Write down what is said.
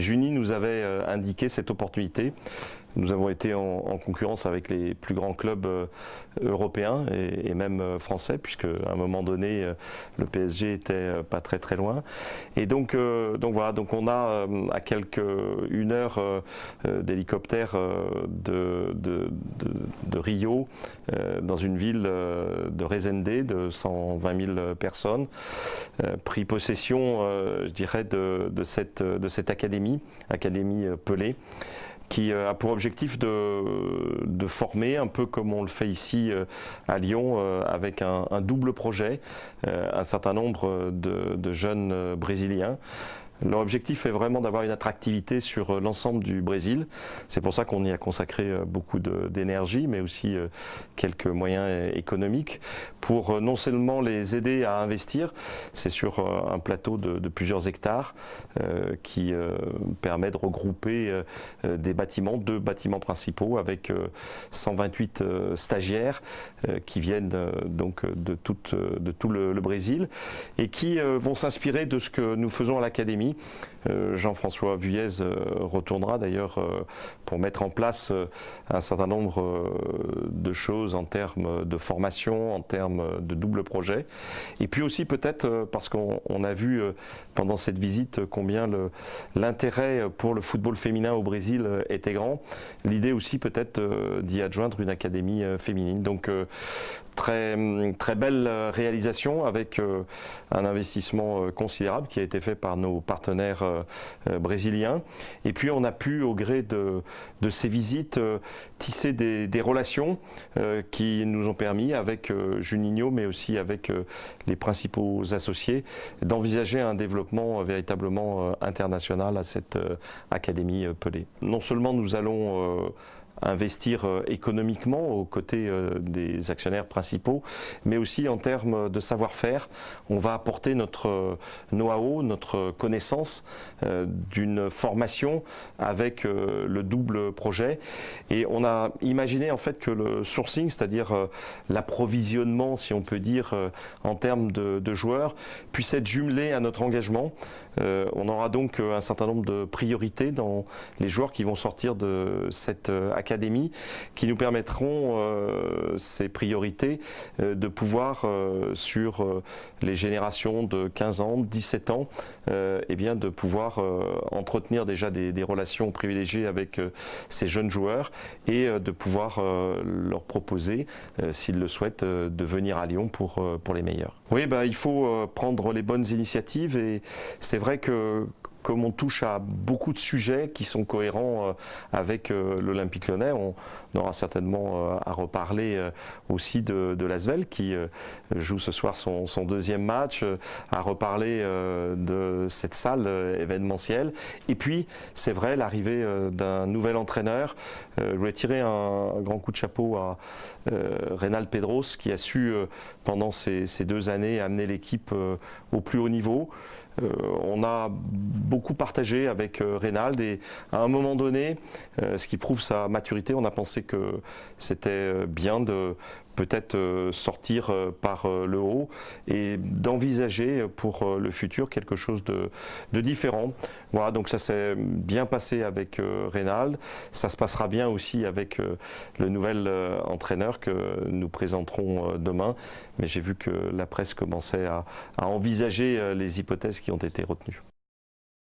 Juni nous avait indiqué cette opportunité. Nous avons été en concurrence avec les plus grands clubs européens et même français, puisque à un moment donné, le PSG était pas très loin. Et donc voilà, donc on a à une heure d'hélicoptère de Rio, dans une ville de Resende de 120 000 personnes, pris possession, je dirais, de cette académie Pelé, qui a pour objectif de former, un peu comme on le fait ici à Lyon, avec un double projet, un certain nombre de jeunes Brésiliens. Leur objectif est vraiment d'avoir une attractivité sur l'ensemble du Brésil. C'est pour ça qu'on y a consacré beaucoup d'énergie, mais aussi quelques moyens économiques pour non seulement les aider à investir, c'est sur un plateau de plusieurs hectares qui permet de regrouper des bâtiments, 2 bâtiments principaux avec 128 stagiaires qui viennent donc de tout le Brésil et qui vont s'inspirer de ce que nous faisons à l'Académie. Jean-François Vuillez retournera d'ailleurs pour mettre en place un certain nombre de choses en termes de formation, en termes de double projet. Et puis aussi peut-être parce qu'on a vu pendant cette visite combien l'intérêt pour le football féminin au Brésil était grand. L'idée aussi peut-être d'y adjoindre une académie féminine. Donc très belle réalisation avec un investissement considérable qui a été fait par nos partenaires brésiliens. Et puis on a pu, au gré de ces visites, tisser des relations qui nous ont permis, avec Juninho, mais aussi avec les principaux associés, d'envisager un développement véritablement international à cette Académie Pelé. Non seulement nous allons investir économiquement aux côtés des actionnaires principaux, mais aussi en termes de savoir-faire. On va apporter notre know-how, notre connaissance d'une formation avec le double projet. Et on a imaginé en fait que le sourcing, c'est-à-dire l'approvisionnement, si on peut dire, en termes de joueurs, puisse être jumelé à notre engagement. On aura donc un certain nombre de priorités dans les joueurs qui vont sortir de cette académie, qui nous permettront, ces priorités, de pouvoir, sur les générations de 15 ans, 17 ans, eh bien de pouvoir entretenir déjà des relations privilégiées avec ces jeunes joueurs et de pouvoir leur proposer, s'ils le souhaitent, de venir à Lyon pour les meilleurs. Oui, il faut prendre les bonnes initiatives et c'est vrai que comme on touche à beaucoup de sujets qui sont cohérents avec l'Olympique Lyonnais, on aura certainement à reparler aussi de l'Asvel qui joue ce soir son deuxième match, à reparler de cette salle événementielle. Et puis, c'est vrai, l'arrivée d'un nouvel entraîneur. Je voulais tirer un grand coup de chapeau à Reynald Pedros qui a su, pendant ces 2 années, amener l'équipe au plus haut niveau. On a beaucoup partagé avec Reynald et à un moment donné, ce qui prouve sa maturité, on a pensé que c'était bien de peut-être sortir par le haut et d'envisager pour le futur quelque chose de différent. Voilà, donc ça s'est bien passé avec Reynald, ça se passera bien aussi avec le nouvel entraîneur que nous présenterons demain, mais j'ai vu que la presse commençait à envisager les hypothèses qui ont été retenues.